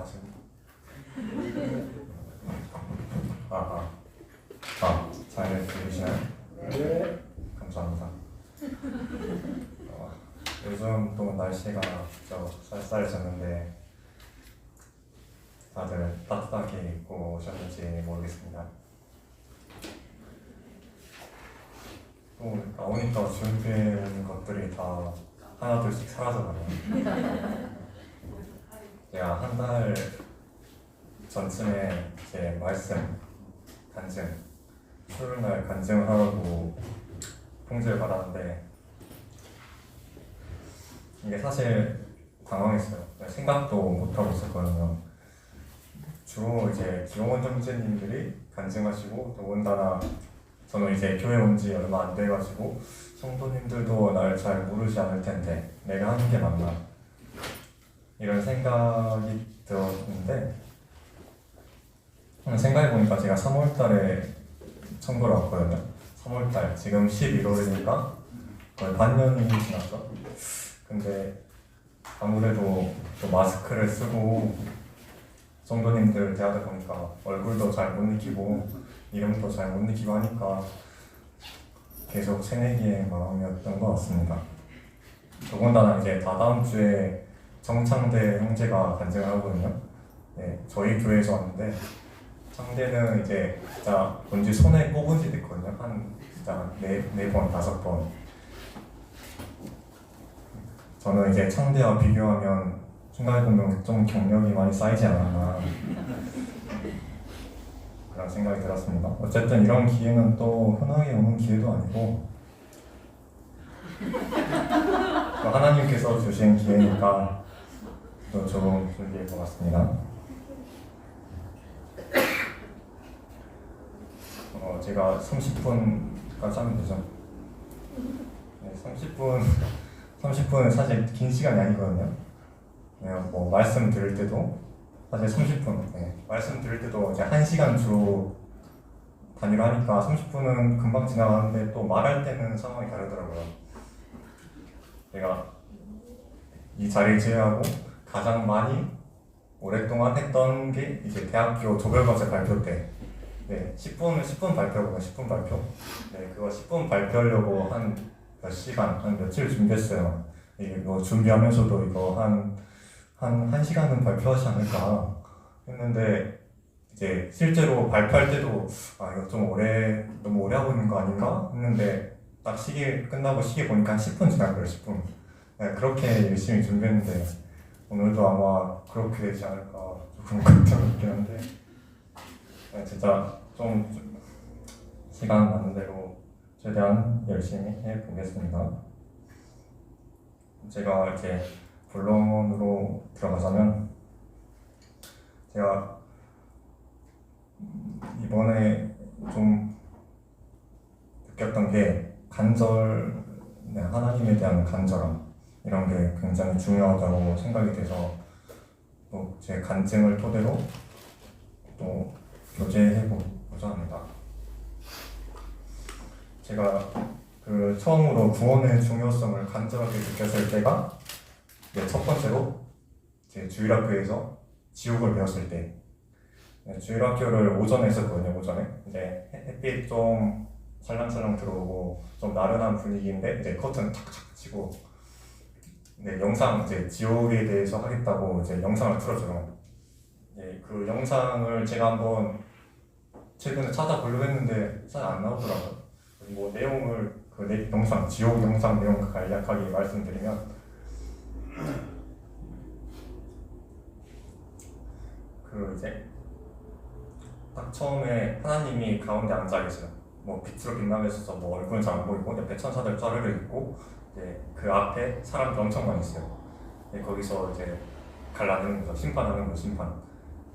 하시고. 잘 들리시나요? 네. 감사합니다. 요즘 또 날씨가 진짜 쌀쌀해졌는데 다들 따뜻하게 입고 오셨는지 모르겠습니다. 또 나오니까 준비한 것들이 다 하나둘씩 사라져가네요. 제가 한 달 전쯤에 제 말씀, 간증, 수요일날 간증을 하라고 통지를 받았는데 이게 사실 당황했어요. 생각도 못하고 있었거든요. 주로 이제 기용원 형제님들이 간증하시고 더군다나 저는 이제 교회 온 지 얼마 안 돼가지고 성도님들도 날 잘 모르지 않을 텐데 내가 하는 게 맞나 이런 생각이 들었는데 생각해보니까 제가 3월달에 청구를 왔거든요. 3월달, 지금 11월이니까 거의 반년이 지났죠. 근데 아무래도 또 마스크를 쓰고 성도님들 대하다 보니까 얼굴도 잘 못 익히고 이름도 잘 못 익히고 하니까 계속 새내기의 마음이었던 것 같습니다. 더군다나 이제 다다음 주에 정창대 형제가 간증을 하거든요. 네, 저희 교회에서 왔는데 창대는 이제 진짜 뭔지 손에 꼽은 지도 있거든요. 한 진짜 네 번, 5번. 저는 이제 창대와 비교하면 생각해보면 좀 경력이 많이 쌓이지 않았나 그런 생각이 들었습니다. 어쨌든 이런 기회는 또 흔하게 오는 기회도 아니고 하나님께서 주신 기회니까 또 조금 준비해 보았습니다. 제가 30분까지 하면 되죠. 네, 30분은 사실 긴 시간이 아니거든요. 그냥 뭐 말씀 들을 때도 사실 30분, 말씀 들을 때도 이제 1시간 주로 단위로 하니까 30분은 금방 지나가는데 또 말할 때는 상황이 다르더라고요. 제가 이 자리를 제외하고 가장 많이 오랫동안 했던 게 이제 대학교 조별과제 발표 때 10분 발표거든요. 10분 발표. 네, 그거 10분 발표하려고 한 몇 시간, 한 며칠 준비했어요. 이거 준비하면서도 이거 한 1시간은 발표하지 않을까 했는데 이제 실제로 발표할 때도 이거 좀 너무 오래 하고 있는 거 아닌가 했는데 딱 시계 끝나고 시계 보니까 한 10분 지났어요. 10분. 네, 그렇게 열심히 준비했는데 오늘도 아마 그렇게 되지 않을까 조금 걱정이긴 한데 진짜 좀 시간 나는 대로 최대한 열심히 해보겠습니다. 제가 이렇게 본론으로 들어가자면 제가 이번에 좀 느꼈던 게 하나님에 대한 간절함 이런 게 굉장히 중요하다고 생각이 돼서 또 제 간증을 토대로 또 교제해보고자 합니다. 제가 처음으로 구원의 중요성을 간절하게 느꼈을 때가 첫 번째로 제 주일학교에서 지옥을 배웠을 때 주일학교를 오전에 했었거든요. 오전에 이제 햇빛 좀 살랑살랑 들어오고 좀 나른한 분위기인데 이제 커튼 탁탁 치고 영상 이제 지옥에 대해서 하겠다고 이제 영상을 틀어줘요. 그 영상을 제가 한번 최근에 찾아보려고 했는데 잘 안 나오더라고요. 뭐 내용을 영상 지옥 영상 내용 간략하게 말씀드리면 이제 딱 처음에 하나님이 가운데 앉아 계세요. 뭐 빛으로 빛나고 있어서 뭐 얼굴은 잘 안 보이고 옆에 천사들 쩌르르 있고 그 앞에 사람들 엄청 많이 있어요. 거기서 이제 갈라내는 거죠. 심판하는 거 심판.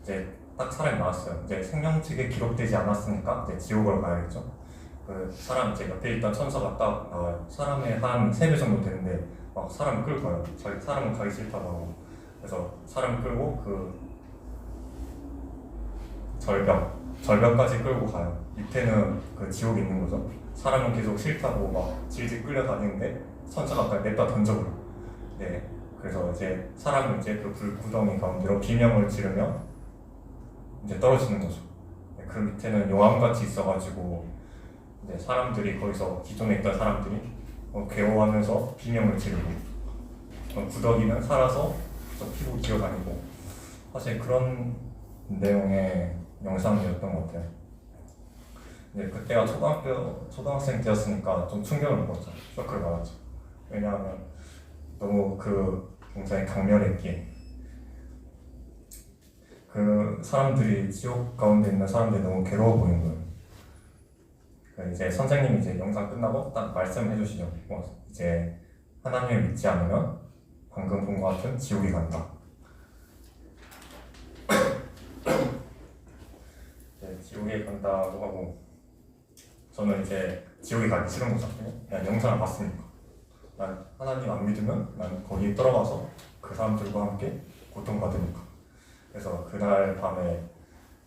이제 딱 사람이 나왔어요. 이제 생명책에 기록되지 않았으니까 이제 지옥으로 가야겠죠. 그 사람 이제 옆에 있던 천사가 딱 나와요. 사람의 한 3배 정도 되는데 막 사람을 끌고 가요. 사람은 가기 싫다고 하고. 그래서 사람을 끌고 그 절벽까지 끌고 가요. 밑에는 그 지옥이 있는 거죠. 사람은 계속 싫다고 막 질질 끌려다니는데 천사가 냅다 던져버려. 그래서 이제 사람은 이제 그 불구덩이 가운데로 비명을 지르며 이제 떨어지는 거죠. 그 밑에는 용암같이 있어가지고 이제 사람들이 거기서 기존에 있던 사람들이 괴로워하면서 비명을 지르고 구더기는 살아서 계속 피고 기어다니고 사실 그런 내용의 영상이었던 것 같아요. 그때가 초등학생 때였으니까 좀 충격을 먹었죠. 쇼크를 받았죠. 왜냐하면 너무 그 영상이 강렬했기에 그 사람들이 지옥 가운데 있는 사람들이 너무 괴로워 보이는 거예요. 이제 선생님이 이제 영상 끝나고 딱 말씀해 주시죠. 이제 하나님을 믿지 않으면 방금 본 것 같은 지옥에 간다. 지옥에 간다고 하고 저는 이제 지옥에 가기 싫은 거죠. 그냥 영상을 봤으니까. 난 하나님 안 믿으면 난 거기에 들어가서 그 사람들과 함께 고통받으니까. 그래서 그날 밤에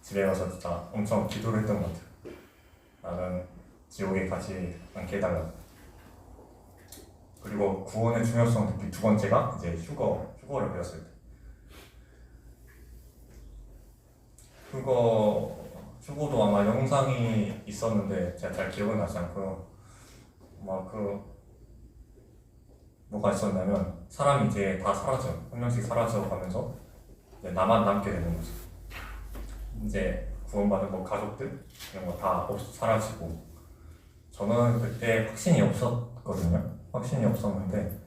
집에 가서 진짜 엄청 기도를 했던 것 같아요. 나는 지옥에 가지 않게 해달라. 그리고 구원의 중요성 특히 두 번째가 이제 휴거를 배웠을 때. 휴거도 아마 영상이 있었는데 제가 잘 기억은 나지 않고요. 아마 뭐가 있었냐면 사람이 이제 다 사라져, 한 명씩 사라져 가면서 이제 나만 남게 되는 거죠. 이제 구원받은 가족들 이런 거 다 사라지고 저는 그때 확신이 없었거든요. 확신이 없었는데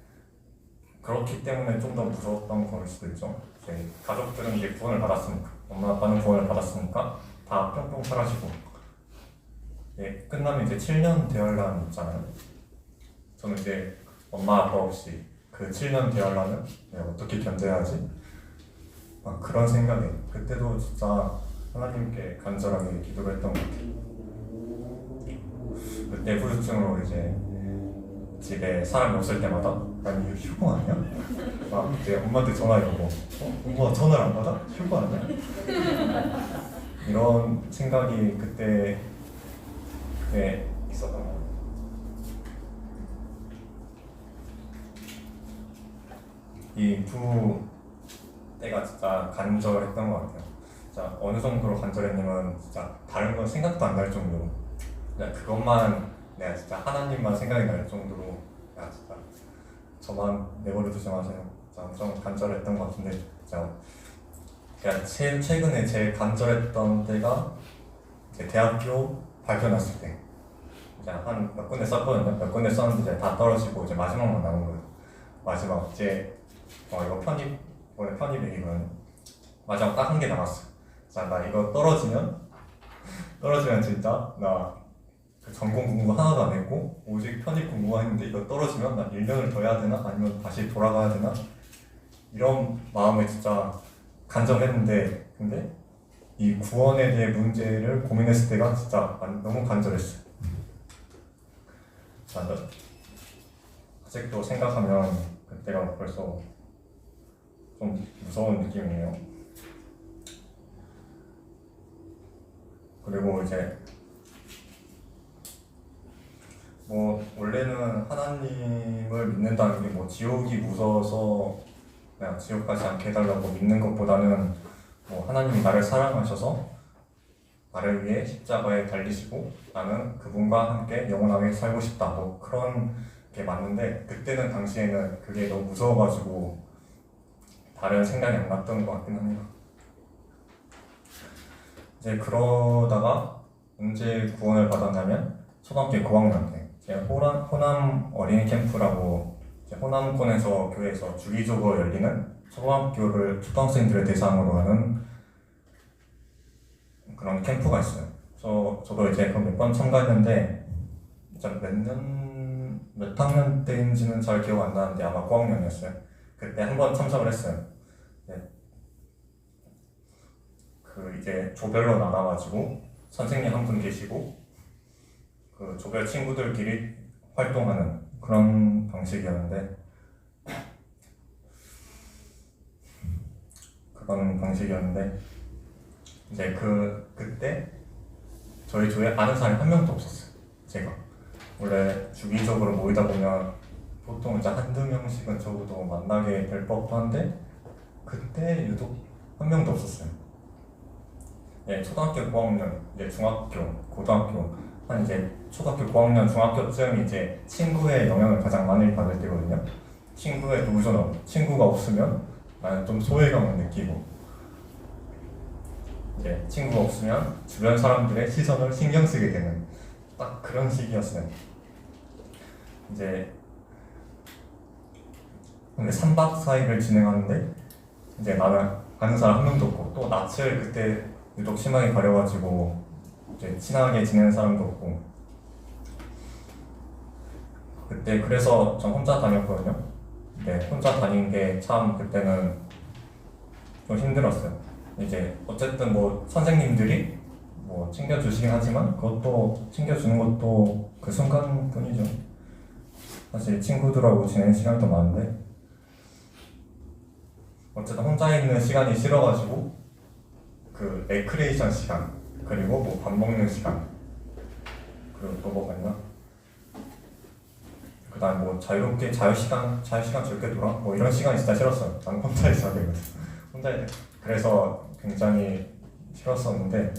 그렇기 때문에 좀 더 무서웠던 거일 수도 있죠. 이제 가족들은 이제 구원을 받았으니까 엄마 아빠는 구원을 받았으니까 다 뿅뿅 사라지고 끝나면 이제 7년 대환란 있잖아요. 저는 이제 엄마 아빠 없이 그 7년 대환란을 어떻게 견뎌야 하지? 그런 생각에 그때도 진짜 하나님께 간절하게 기도를 했던 것 같아요. 그때 후유증으로 이제 집에 사람이 없을 때마다 아니 이거 휴거 아니야? 막 이제 엄마한테 전화해보고 엄마 전화를 안 받아? 휴거 아니야? 이런 생각이 그때 있었던 것 같아요. 이 두 때가 진짜 간절했던 것 같아요. 진짜 어느 정도로 간절했냐면 진짜 다른 건 생각도 안 날 정도로 그냥 그것만 내가 진짜 하나님만 생각이 날 정도로 야 진짜 저만 내버려 두지 마세요. 진짜 엄청 간절했던 것 같은데 진짜 그냥 최근에 제일 간절했던 때가 이제 대학교 발표 났을 때 이제 한 몇 군데 썼거든요. 몇 군데 썼는데 이제 다 떨어지고 이제 마지막만 남은 거예요. 마지막 이제 이거 이번에 편입이거든요. 마지막 딱 한 개 남았어. 자, 나 이거 떨어지면 진짜 나 그 전공 공부 하나도 안 했고 오직 편입 공부만 했는데 이거 떨어지면 나 1년을 더 해야 되나? 아니면 다시 돌아가야 되나? 이런 마음에 진짜 간절했는데 근데 이 구원에 대해 문제를 고민했을 때가 진짜 너무 간절했어요. 아직도 생각하면 그때가 벌써 좀 무서운 느낌이에요. 그리고 이제 원래는 하나님을 믿는다는 게 지옥이 무서워서 그냥 지옥 가지 않게 해달라고 믿는 것보다는 하나님이 나를 사랑하셔서 나를 위해 십자가에 달리시고 나는 그분과 함께 영원하게 살고 싶다 그런 게 맞는데 그때는 당시에는 그게 너무 무서워가지고 다른 생각이 안 났던 것 같긴 합니다. 이제 그러다가 언제 구원을 받았냐면 초등학교 고학년 때 제가 호남 어린이 캠프라고 호남권에서 교회에서 주기적으로 열리는 초등학생들을 대상으로 하는 그런 캠프가 있어요. 저도 이제 그 몇 번 참가했는데 몇 학년 때인지는 잘 기억 안 나는데 아마 고학년이었어요. 그때 한 번 참석을 했어요. 이제 조별로 나눠가지고 선생님 한 분 계시고 그 조별 친구들끼리 활동하는 그런 방식이었는데 이제 그때 저희 조에 아는 사람이 한 명도 없었어요. 제가 원래 주기적으로 모이다 보면 보통 이제 한두 명씩은 적어도 만나게 될 법도 한데 그때 유독 한 명도 없었어요. 예, 초등학교 고학년, 이제 중학교, 고등학교, 한 이제 초등학교 고학년, 중학교쯤 이제 친구의 영향을 가장 많이 받을 때거든요. 친구의 우선은 친구가 없으면 나는 좀 소외감을 느끼고, 이제 친구가 없으면 주변 사람들의 시선을 신경 쓰게 되는 딱 그런 시기였어요. 이제 근데 3박 4일을 진행하는데 이제 나는 아는 사람 한 명도 없고 또 낯을 그때 유독 심하게 가려가지고 이제 친하게 지내는 사람도 없고 그때 그래서 전 혼자 다녔거든요. 네, 혼자 다닌 게 참 그때는 좀 힘들었어요. 이제 어쨌든 뭐 선생님들이 뭐 챙겨주시긴 하지만 그것도 챙겨주는 것도 그 순간뿐이죠. 사실 친구들하고 지내는 시간이 더 많은데 어쨌든 혼자 있는 시간이 싫어가지고 그 레크레이션 시간 그리고 뭐 밥 먹는 시간 그리고 또 뭐가 있나? 그 다음 뭐 자유롭게 자유시간 즐겨 놀아? 뭐 이런 시간이 진짜 싫었어요. 난 혼자 있어야 되거든. 혼자 있는 그래서 굉장히 싫었었는데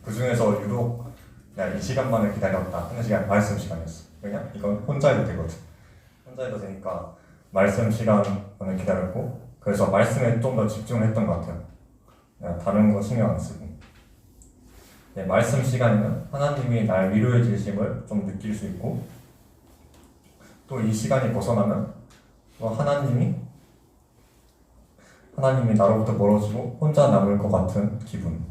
그 중에서 유독 그냥 이 시간만을 기다렸다 하는 시간 말씀 시간이었어. 왜냐? 이건 혼자 해도 되거든. 혼자 해도 되니까 말씀 시간을 기다렸고 그래서 말씀에 좀 더 집중을 했던 것 같아요. 그냥 다른 거 신경 안 쓰고. 네, 말씀 시간에는 하나님이 날 위로해 주심을 좀 느낄 수 있고 또 이 시간이 벗어나면 또 하나님이 나로부터 멀어지고 혼자 남을 것 같은 기분,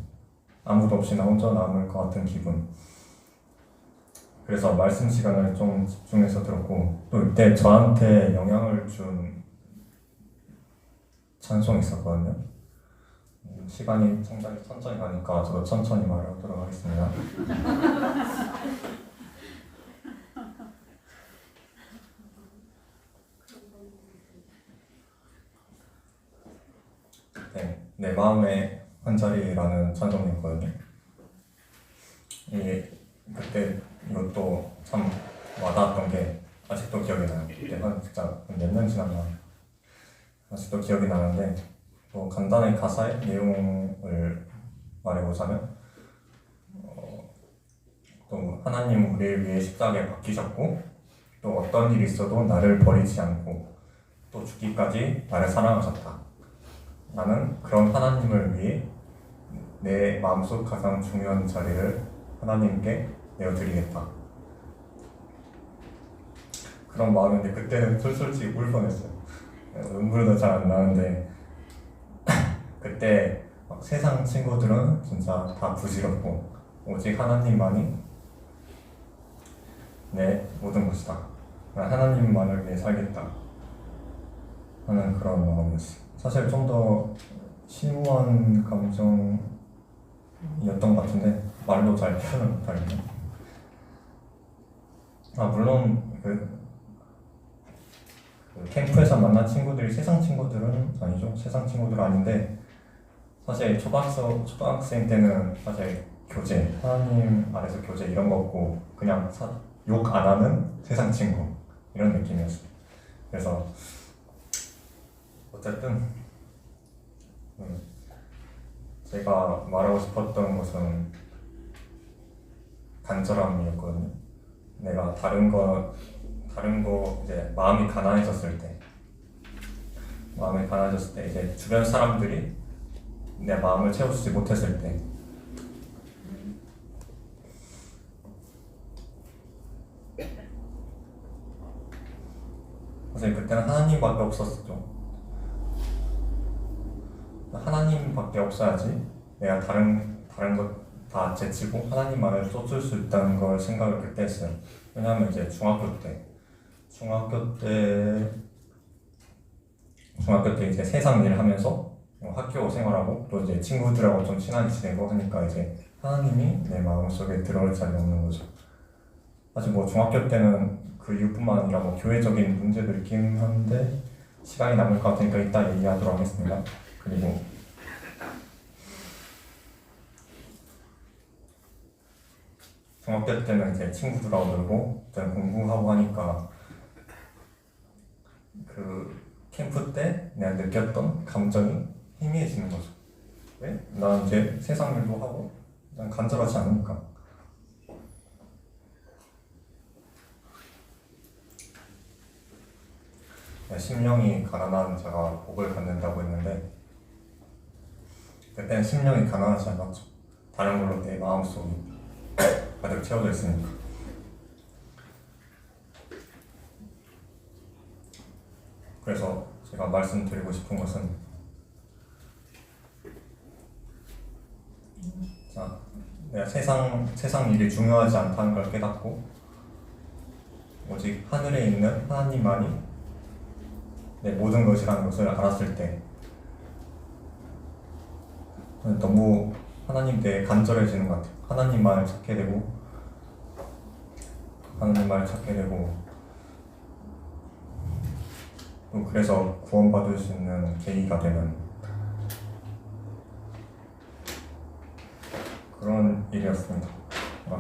아무도 없이 나 혼자 남을 것 같은 기분. 그래서 말씀 시간을 좀 집중해서 들었고 또 이때 저한테 영향을 준 찬송이 있었거든요. 시간이 상당히 천천히 가니까 저도 천천히 말하도록 하겠습니다. 네, 내 마음의 한 자리라는 찬송이었거든요. 그때 이것도 참 와닿았던 게 아직도 기억이 나요. 그때 한 진짜 몇 년 지났나 아직도 기억이 나는데 뭐 간단히 가사의 내용을 말해보자면 또 하나님 우리를 위해 십자가에 박히셨고 또 어떤 일이 있어도 나를 버리지 않고 또 죽기까지 나를 사랑하셨다. 나는 그런 하나님을 위해 내 마음속 가장 중요한 자리를 하나님께 내어드리겠다. 그런 마음인데 그때는 솔직히 울 뻔했어요. 눈물도 잘 안 나는데 그때 막 세상 친구들은 진짜 다 부질없고 오직 하나님만이 내 모든 것이다. 난 하나님만을 위해 살겠다 하는 그런 마음이었어요. 사실 좀 더 심오한 감정이었던 것 같은데 말로 잘 표현을 못하겠네요. 물론 그 캠프에서 만난 친구들이 세상 친구들은 아니죠. 세상 친구들은 아닌데 사실 초등학생 때는 사실 교제, 하나님 안에서 교제 이런 거 없고 그냥 욕 안 하는 세상 친구 이런 느낌이었어요. 그래서 어쨌든 제가 말하고 싶었던 것은 간절함이었거든요. 내가 다른 거 이제 마음이 가난해졌을 때 이제 주변 사람들이 내 마음을 채워주지 못했을 때 사실 그때는 하나님밖에 없었죠. 하나님밖에 없어야지 내가 다른 것 다 제치고 하나님만을 쫓을 수 있다는 걸 생각을 그때 했어요. 왜냐하면 이제 중학교 때 이제 세상 일을 하면서 학교 생활하고 또 이제 친구들하고 좀 친하게 지내고 하니까 이제 하나님이 내 마음속에 들어올 자리 없는 거죠. 사실 뭐 중학교 때는 그 이유뿐만 아니라 뭐 교회적인 문제도 있긴 한데 시간이 남을 것 같으니까 이따 얘기하도록 하겠습니다. 그리고 중학교 때는 이제 친구들하고 놀고 저는 공부하고 하니까 캠프 때 내가 느꼈던 감정이 희미해지는 거죠. 왜? 난 이제 세상 일도 하고 난 간절하지 않으니까. 심령이 가난한 자가 복을 갖는다고 했는데 그때는 심령이 가난하지 않았죠. 다른 걸로 내 마음속이 가득 채워져 있으니까. 그래서 제가 말씀드리고 싶은 것은 자, 내가 세상 일이 중요하지 않다는 걸 깨닫고 오직 하늘에 있는 하나님만이 내 모든 것이라는 것을 알았을 때 너무 하나님 때에 간절해지는 것 같아요. 하나님 말을 찾게 되고 또 그래서 구원받을 수 있는 계기가 되는 그런 일이었습니다.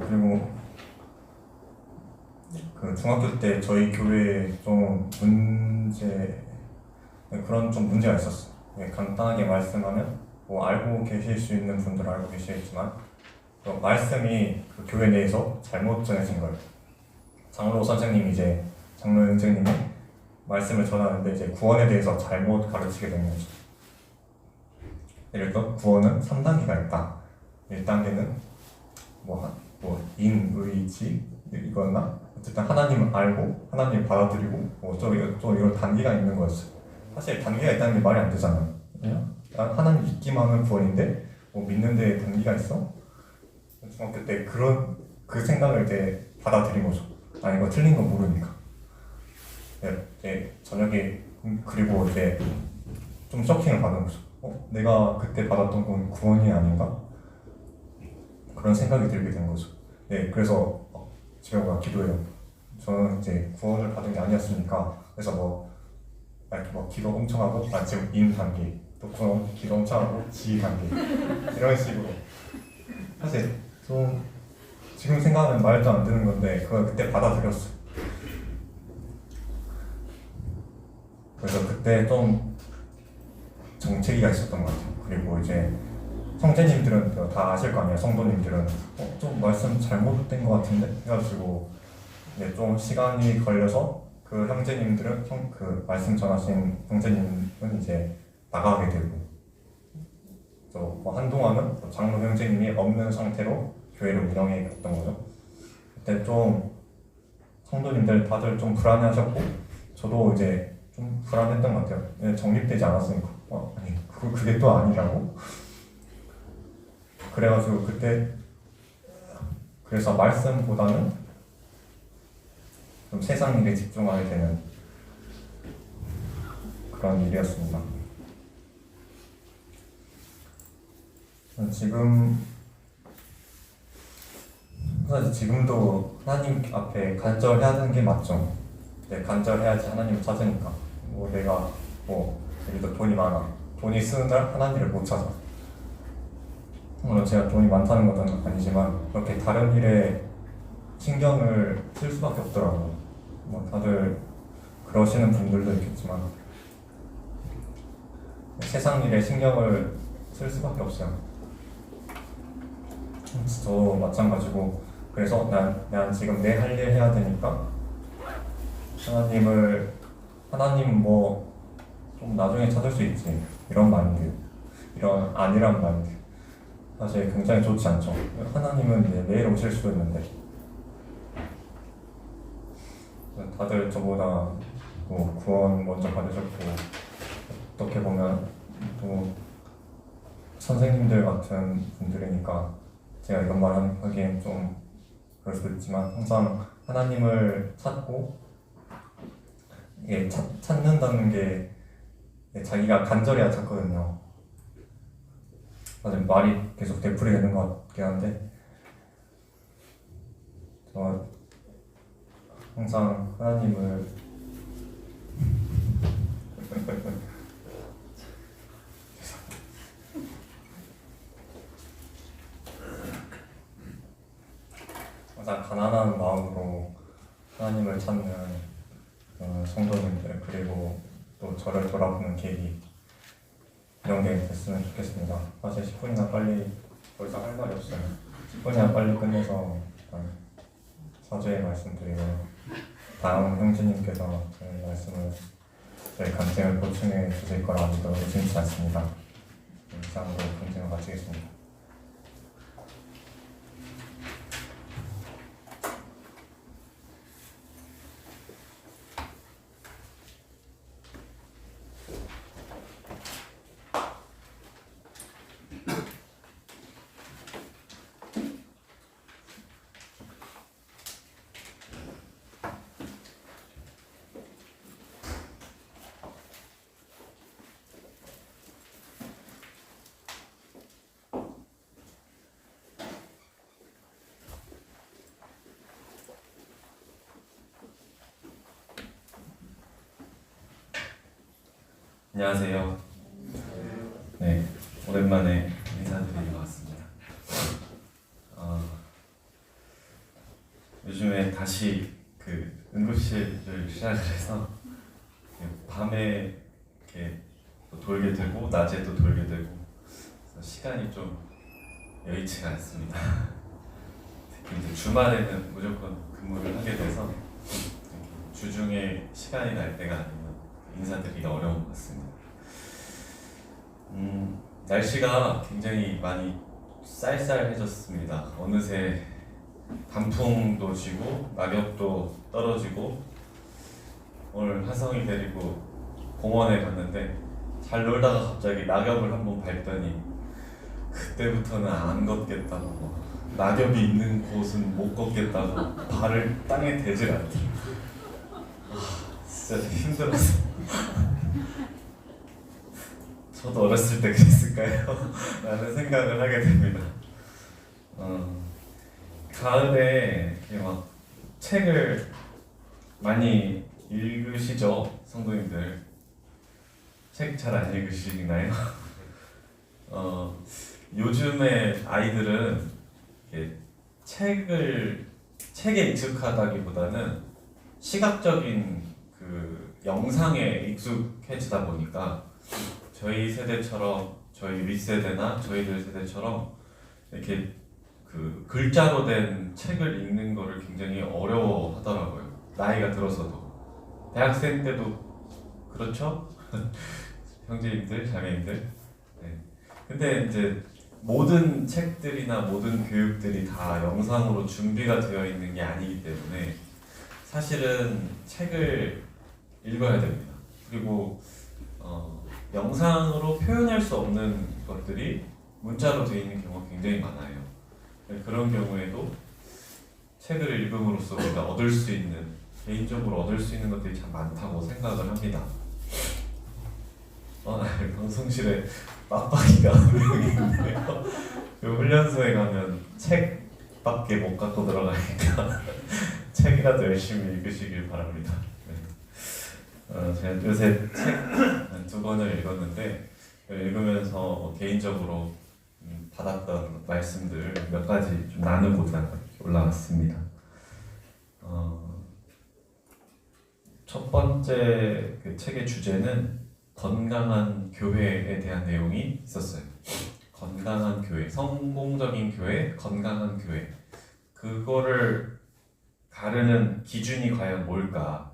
그리고 그 중학교 때 저희 교회에 좀 문제가 있었어요. 간단하게 말씀하면 뭐 알고 계실 수 있는 분들 알고 계시겠지만 말씀이 그 교회 내에서 잘못 전해진 거예요. 장로 형제님이 말씀을 전하는데 이제 구원에 대해서 잘못 가르치게 된 거죠. 예를 들어 구원은 3단계가 있다. 1단계는 인의지 이거나 어쨌든 하나님을 알고 하나님을 받아들이고 또 이런 단계가 있는 거였어요. 사실 단계가 있다는 게 말이 안 되잖아요. 그냥 하나님 믿기만 하면 구원인데 믿는 데 단계가 있어? 중학교 때 그 생각을 이제 받아들인 거죠. 이거 틀린 거 모르니까. 저녁에 그리고 이제 좀 쇼킹을 받은 거죠. 내가 그때 받았던 건 구원이 아닌가? 그런 생각이 들게 된 거죠. 그래서 제가 기도해요. 저는 이제 구원을 받은 게 아니었으니까. 그래서 기도 엄청 하고 지금 인 단계, 또 기도 엄청 하고 지 단계 이런 식으로. 사실 좀 지금 생각하면 말도 안 되는 건데 그걸 그때 받아들였어요. 그래서 그때 좀 정체기가 있었던 것 같아요. 그리고 이제 형제님들은 다 아실 거 아니에요. 성도님들은 좀 말씀 잘못된 것 같은데 해가지고 좀 시간이 걸려서 그 형제님들은 그 말씀 전하신 형제님은 이제 나가게 되고 또 한동안은 장로 형제님이 없는 상태로 교회를 운영해 갔던 거죠. 그때 좀 성도님들 다들 좀 불안해하셨고 저도 이제 좀 불안했던 것 같아요. 정립되지 않았으니까 그게 또 아니라고. 그래가지고 그래서 말씀보다는 좀 세상 일에 집중하게 되는 그런 일이었습니다. 사실 지금도 하나님 앞에 간절해야 하는 게 맞죠. 간절해야지 하나님을 찾으니까. 내가 예를 들어 돈이 많아. 돈이 쓰는 날 하나님을 못 찾아. 물론 제가 돈이 많다는 것은 아니지만 이렇게 다른 일에 신경을 쓸 수밖에 없더라고요. 다들 그러시는 분들도 있겠지만 세상 일에 신경을 쓸 수밖에 없어요. 저도 마찬가지고 그래서 난 지금 내 할 일 해야 되니까 하나님 좀 나중에 찾을 수 있지 이런 마인드, 이런 아니란 마인드 사실 굉장히 좋지 않죠. 하나님은 이제 내일 오실 수도 있는데 다들 저보다 구원 먼저 받으셨고 어떻게 보면 또 선생님들 같은 분들이니까 제가 이런 말 하기엔 좀 그럴 수도 있지만 항상 하나님을 찾고 이게 찾는다는 게 자기가 간절해야 찾거든요. 사실 말이 계속 되풀이 되는 것 같긴 한데 저 항상 하나님을 항상 가난한 마음으로 하나님을 찾는 성도님들 그리고 또 저를 돌아보는 계기 이런 게 됐으면 좋겠습니다. 사실 10분이나 빨리 더 이상 할 말이 없어요. 10분이나 빨리 끝내서 일단 사죄의 말씀드리고 다음 형제님께서 저희 말씀을 저희 간증을 보충해 주실 거라 믿어 의심치 않습니다. 이상으로 간증을 마치겠습니다. 안녕하세요. 네, 오랜만에 인사드리러 왔습니다. 요즘에 다시 그 응급실을 시작을 해서 밤에 이렇게 또 돌게 되고 낮에도 돌게 되고 그래서 시간이 좀 여의치가 않습니다. 특히 이제 주말에는 무조건 근무를 하게 돼서 주중에 시간이 날 때가 아니면 인사드리기가 어려운 것 같습니다. 날씨가 굉장히 많이 쌀쌀해졌습니다. 어느새 단풍도 지고 낙엽도 떨어지고 오늘 하성이 데리고 공원에 갔는데 잘 놀다가 갑자기 낙엽을 한번 밟더니 그때부터는 안 걷겠다고 낙엽이 있는 곳은 못 걷겠다고 발을 땅에 대질 않더라고요. 진짜 힘들었어. 저도 어렸을 때 그랬을까요? 라는 생각을 하게 됩니다. 가을에 이렇게 막 책을 많이 읽으시죠? 성도님들 책 잘 안 읽으시나요? 요즘의 아이들은 이렇게 책에 익숙하다기보다는 시각적인 그 영상에 익숙해지다 보니까 저희 세대처럼 저희 윗세대나 저희들 세대처럼 이렇게 그 글자로 된 책을 읽는 거를 굉장히 어려워하더라고요. 나이가 들어서도 대학생 때도 그렇죠? 형제님들, 자매님들. 네. 근데 이제 모든 책들이나 모든 교육들이 다 영상으로 준비가 되어 있는 게 아니기 때문에 사실은 책을 읽어야 됩니다. 그리고 영상으로 표현할 수 없는 것들이 문자로 되어 있는 경우가 굉장히 많아요. 그런 경우에도 책을 읽음으로써 우리가 얻을 수 있는, 개인적으로 얻을 수 있는 것들이 참 많다고 생각을 합니다. 방송실에 빡빡이가 분명히 있네요. 그 훈련소에 가면 책밖에 못 갖고 들어가니까 책이라도 열심히 읽으시길 바랍니다. 네. 제가 요새 책 두 권을 읽었는데 읽으면서 개인적으로 받았던 말씀들 몇 가지 좀 나누고자 올라왔습니다. 첫 번째 그 책의 주제는 건강한 교회에 대한 내용이 있었어요. 건강한 교회, 성공적인 교회, 건강한 교회. 그거를 가르는 기준이 과연 뭘까?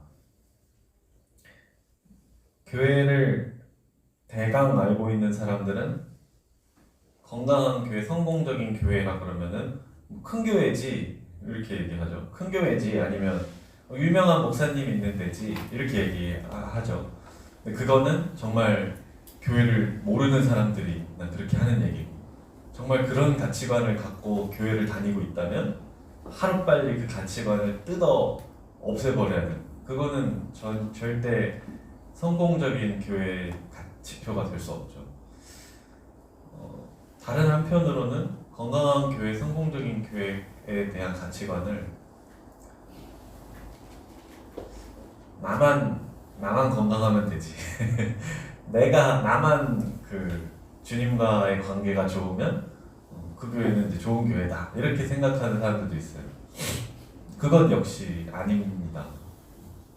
교회를 대강 알고 있는 사람들은 건강한 교회, 성공적인 교회라 그러면은 큰 교회지 이렇게 얘기하죠. 큰 교회지 아니면 유명한 목사님 있는 데지 이렇게 얘기하죠. 근데 그거는 정말 교회를 모르는 사람들이 그렇게 하는 얘기고, 정말 그런 가치관을 갖고 교회를 다니고 있다면 하루빨리 그 가치관을 뜯어 없애버려야 돼요. 그거는 절대 성공적인 교회의 지표가 될 수 없죠. 다른 한편으로는 건강한 교회, 성공적인 교회에 대한 가치관을 나만 건강하면 되지. 나만 그 주님과의 관계가 좋으면 그 교회는 이제 좋은 교회다 이렇게 생각하는 사람들도 있어요. 그것 역시 아닙니다.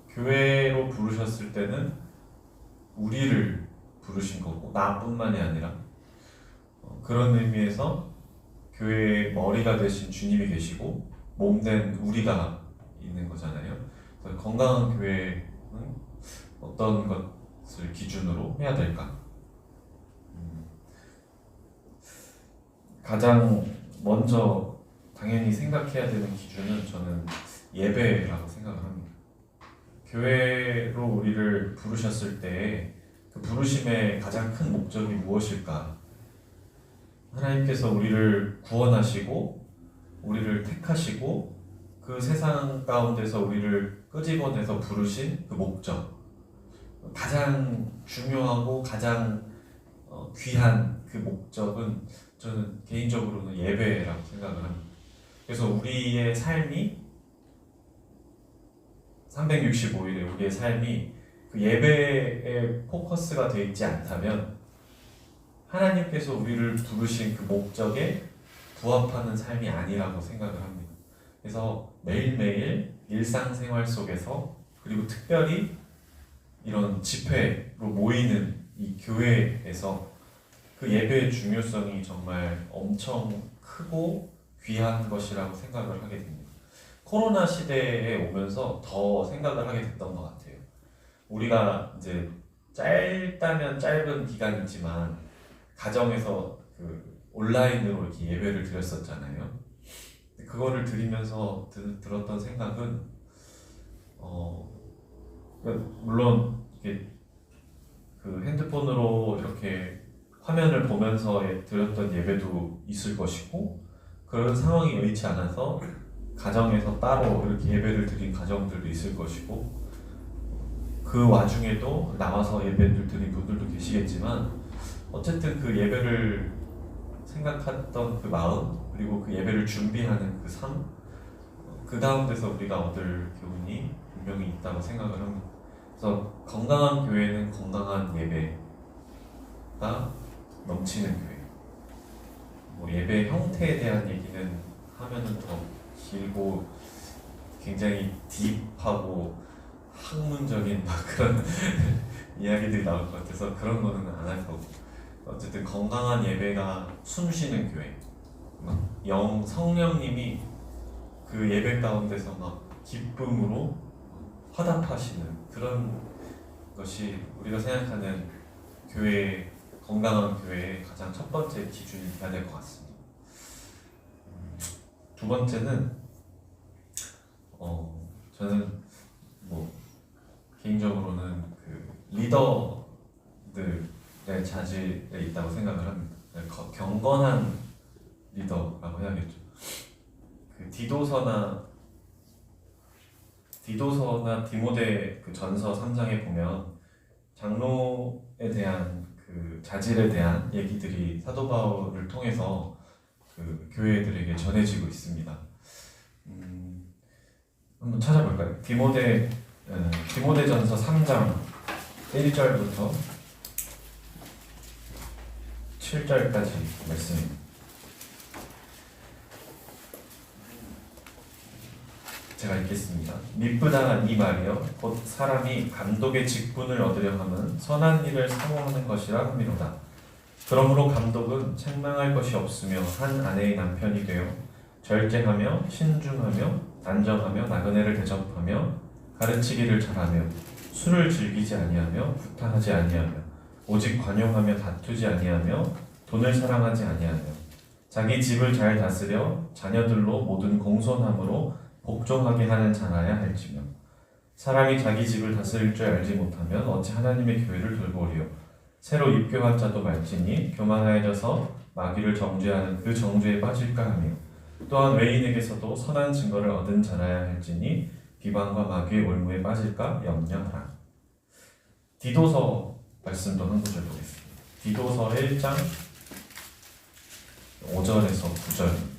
교회로 부르셨을 때는 우리를 부르신 거고 나뿐만이 아니라 그런 의미에서 교회의 머리가 되신 주님이 계시고 몸된 우리가 있는 거잖아요. 그래서 건강한 교회는 어떤 것을 기준으로 해야 될까? 가장 먼저 당연히 생각해야 되는 기준은 저는 예배라고 생각을 합니다. 교회로 우리를 부르셨을 때 그 부르심의 가장 큰 목적이 무엇일까? 하나님께서 우리를 구원하시고 우리를 택하시고 그 세상 가운데서 우리를 끄집어내서 부르신 그 목적, 가장 중요하고 가장 귀한 그 목적은 저는 개인적으로는 예배라고 생각을 합니다. 그래서 우리의 삶이 365일의 우리의 삶이 그 예배에 포커스가 되어 있지 않다면 하나님께서 우리를 부르신 그 목적에 부합하는 삶이 아니라고 생각을 합니다. 그래서 매일매일 일상생활 속에서 그리고 특별히 이런 집회로 모이는 이 교회에서 그 예배의 중요성이 정말 엄청 크고 귀한 것이라고 생각을 하게 됩니다. 코로나 시대에 오면서 더 생각을 하게 됐던 것 같아요. 우리가 이제 짧다면 짧은 기간이지만 가정에서 그 온라인으로 이렇게 예배를 드렸었잖아요. 그거를 드리면서 들었던 생각은 물론 이게 그 핸드폰으로 이렇게 화면을 보면서 드렸던 예배도 있을 것이고 그런 상황이 여의치 않아서 가정에서 따로 이렇게 예배를 드린 가정들도 있을 것이고 그 와중에도 나와서 예배를 드린 분들도 계시겠지만 어쨌든 그 예배를 생각했던 그 마음 그리고 그 예배를 준비하는 그 삶, 그 가운데서 우리가 얻을 교훈이 분명히 있다고 생각을 합니다. 그래서 건강한 교회는 건강한 예배가 넘치는 교회. 뭐 예배 형태에 대한 얘기는 하면은 더 길고 굉장히 딥하고 학문적인 막 그런 이야기들이 나올 것 같아서 그런 거는 안 할 거고 어쨌든 건강한 예배가 숨쉬는 교회 막 성령님이 그 예배 가운데서 막 기쁨으로 화답하시는 그런 것이 우리가 생각하는 교회 건강한 교회의 가장 첫 번째 기준이 돼야 될 것 같습니다. 두 번째는 저는 뭐 개인적으로는 그 리더들의 자질에 있다고 생각을 합니다. 경건한 리더라고 해야겠죠. 그 디도서나 디모데 그 전서 3장에 보면 장로에 대한 그 자질에 대한 얘기들이 사도 바울을 통해서 그 교회들에게 전해지고 있습니다. 한번 찾아볼까요? 디모데전서 3장 1절부터 7절까지 말씀입니다. 제가 읽겠습니다. 미쁘다 이 말이여 곧 사람이 감독의 직분을 얻으려 함은 선한 일을 사모하는 것이라 함이로다. 그러므로 감독은 책망할 것이 없으며 한 아내의 남편이 되어 절제하며 신중하며 단정하며 나그네를 대접하며 가르치기를 잘하며 술을 즐기지 아니하며 구타하지 아니하며 오직 관용하며 다투지 아니하며 돈을 사랑하지 아니하며 자기 집을 잘 다스려 자녀들로 모든 공손함으로 복종하게 하는 자라야 할지며 사람이 자기 집을 다스릴 줄 알지 못하면 어찌 하나님의 교회를 돌보리요. 새로 입교한 자도 말지니 교만하여져서 마귀를 정죄하는 그 정죄에 빠질까 하며 또한 외인에게서도 선한 증거를 얻은 자라야 할지니 비방과 마귀의 올무에 빠질까 염려하라. 디도서 말씀도 한 구절 보겠습니다. 디도서 1장 5절에서 9절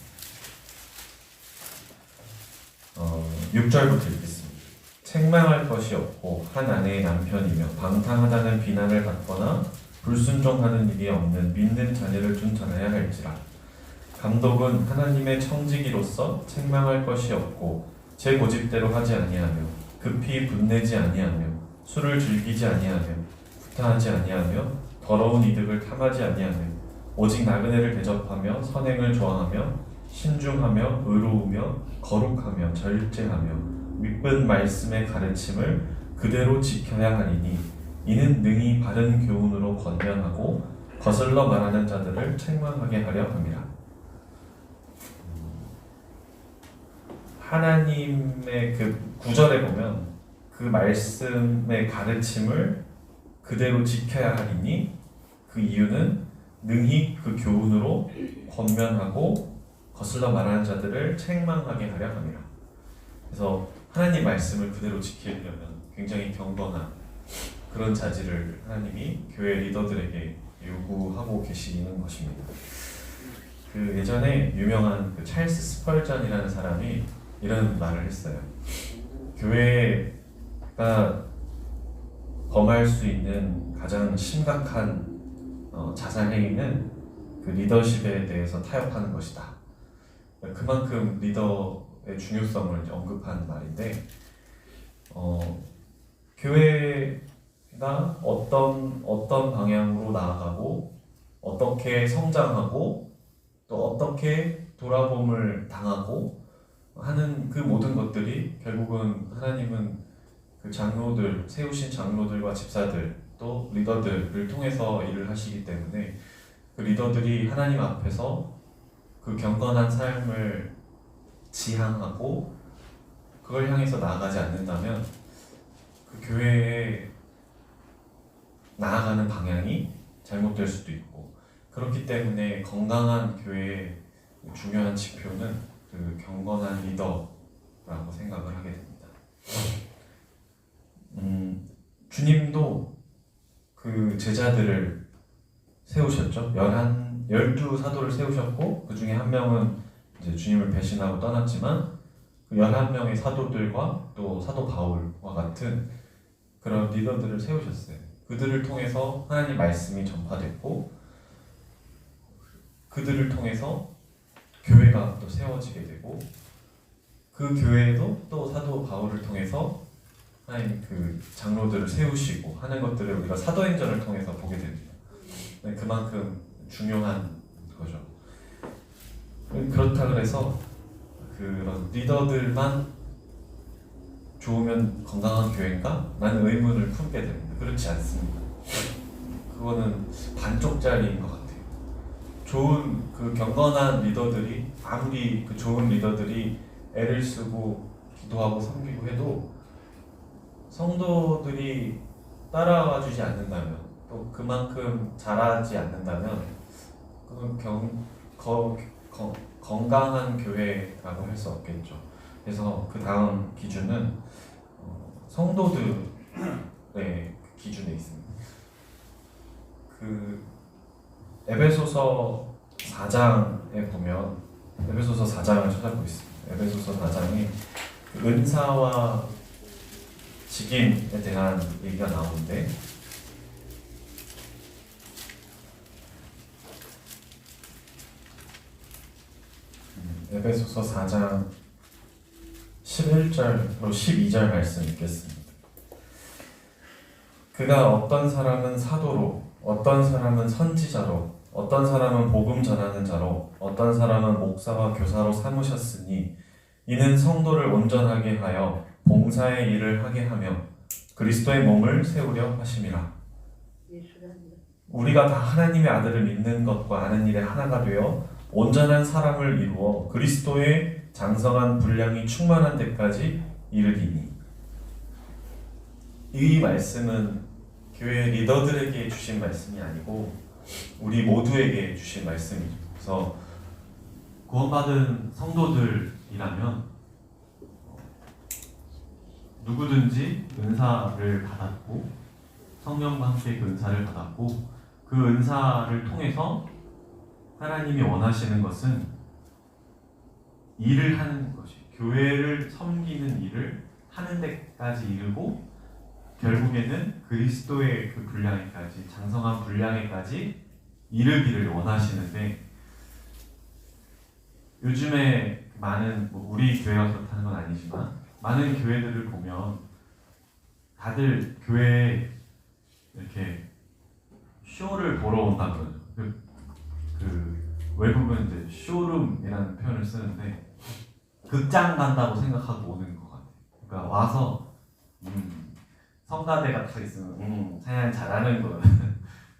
6절부터 읽겠습니다. 책망할 것이 없고 한 아내의 남편이며 방탕하다는 비난을 받거나 불순종하는 일이 없는 믿는 자녀를 둔 자라야 할지라. 감독은 하나님의 청지기로서 책망할 것이 없고 제 고집대로 하지 아니하며 급히 분내지 아니하며 술을 즐기지 아니하며 구타하지 아니하며 더러운 이득을 탐하지 아니하며 오직 나그네를 대접하며 선행을 좋아하며 신중하며 의로우며 거룩하며 절제하며 믿은 말씀의 가르침을 그대로 지켜야 하리니 이는 능히 바른 교훈으로 권면하고 거슬러 말하는 자들을 책망하게 하려 함이라. 하나님의 그 구절에 보면 그 말씀의 가르침을 그대로 지켜야 하리니 그 이유는 능히 그 교훈으로 권면하고 거슬러 말하는 자들을 책망하게 하려 함이라. 그래서 하나님 말씀을 그대로 지키려면 굉장히 경건한 그런 자질을 하나님이 교회 리더들에게 요구하고 계시는 것입니다. 그 예전에 유명한 그 찰스 스펄전이라는 사람이 이런 말을 했어요. 교회가 범할 수 있는 가장 심각한 자살 행위는 그 리더십에 대해서 타협하는 것이다. 그만큼 리더의 중요성을 이제 언급한 말인데, 교회가 어떤 방향으로 나아가고 어떻게 성장하고 또 어떻게 돌아봄을 당하고 하는 그 모든 것들이 결국은 하나님은 그 장로들, 세우신 장로들과 집사들 또 리더들을 통해서 일을 하시기 때문에 그 리더들이 하나님 앞에서 그 경건한 삶을 지향하고 그걸 향해서 나아가지 않는다면 그 교회에 나아가는 방향이 잘못될 수도 있고, 그렇기 때문에 건강한 교회의 중요한 지표는 그 경건한 리더라고 생각을 하게 됩니다. 주님도 그 제자들을 세우셨죠. 12사도를 세우셨고 그 중에 한 명은 이제 주님을 배신하고 떠났지만 그 11명의 사도들과 또 사도 바울과 같은 그런 리더들을 세우셨어요. 그들을 통해서 하나님 말씀이 전파됐고 그들을 통해서 교회가 또 세워지게 되고 그 교회도 또 사도 바울을 통해서 하나님 그 장로들을 세우시고 하는 것들을 우리가 사도행전을 통해서 보게 됩니다. 그만큼 중요한 거죠. 그렇다 그래서 그런 리더들만 좋으면 건강한 교회인가? 라는 의문을 품게 됩니다. 그렇지 않습니다. 그거는 반쪽짜리인 것 같아요. 좋은 그 경건한 리더들이 아무리 그 좋은 리더들이 애를 쓰고 기도하고 섬기고 해도 성도들이 따라와 주지 않는다면 또 그만큼 잘하지 않는다면 그건 건강한 교회라고 할 수 없겠죠. 그래서 그 다음 기준은 성도들의 기준에 있습니다. 그 에베소서 4장에 보면 에베소서 4장을 찾아보고 있습니다. 에베소서 4장에 그 은사와 직임에 대한 얘기가 나오는데 에베소서 4장 11절로 12절 말씀 읽겠습니다. 그가 어떤 사람은 사도로, 어떤 사람은 선지자로, 어떤 사람은 복음 전하는 자로, 어떤 사람은 목사와 교사로 삼으셨으니 이는 성도를 온전하게 하여 봉사의 일을 하게 하며 그리스도의 몸을 세우려 하심이라. 우리가 다 하나님의 아들을 믿는 것과 아는 일에 하나가 되어 온전한 사람을 이루어 그리스도의 장성한 분량이 충만한 데까지 이르리니. 이 말씀은 교회 리더들에게 주신 말씀이 아니고 우리 모두에게 주신 말씀이죠. 그래서 구원받은 성도들이라면 누구든지 은사를 받았고 성령과 함께 그 은사를 받았고 그 은사를 통해서 하나님이 원하시는 것은 일을 하는 것이, 교회를 섬기는 일을 하는 데까지 이르고 결국에는 그리스도의 그 분량에까지, 장성한 분량에까지 이르기를 원하시는데, 요즘에 많은 우리 교회가 그렇다는 건 아니지만 많은 교회들을 보면 다들 교회에 이렇게 쇼를 보러 온다는 거죠. 그 외국은 이제 쇼룸이라는 표현을 쓰는데 극장 간다고 생각하고 오는 것 같아요. 그러니까 와서 성가대가 다 있으면 찬양 잘하는 거